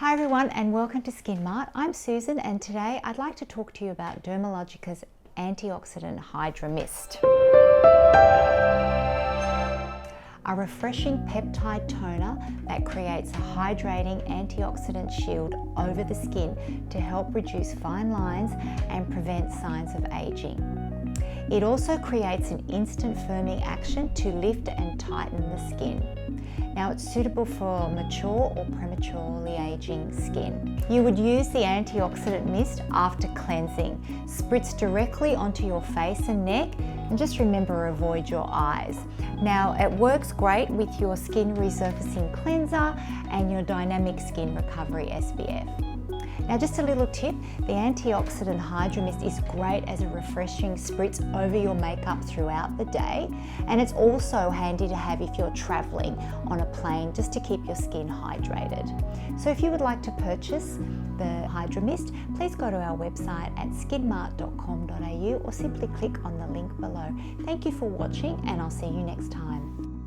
Hi everyone and welcome to Skinmart. I'm Susan and today I'd like to talk to you about Dermalogica's Antioxidant Hydramist. A refreshing peptide toner that creates a hydrating antioxidant shield over the skin to help reduce fine lines and prevent signs of aging. It also creates an instant firming action to lift and tighten the skin. Now it's suitable for mature or prematurely aging skin. You would use the antioxidant mist after cleansing. Spritz directly onto your face and neck, and just remember, avoid your eyes. Now it works great with your skin resurfacing cleanser and your dynamic skin recovery SPF. Now just a little tip, the Antioxidant Hydramist is great as a refreshing spritz over your makeup throughout the day, and it's also handy to have if you're traveling on a plane just to keep your skin hydrated. So if you would like to purchase the Hydramist, please go to our website at skinmart.com.au or simply click on the link below. Thank you for watching and I'll see you next time.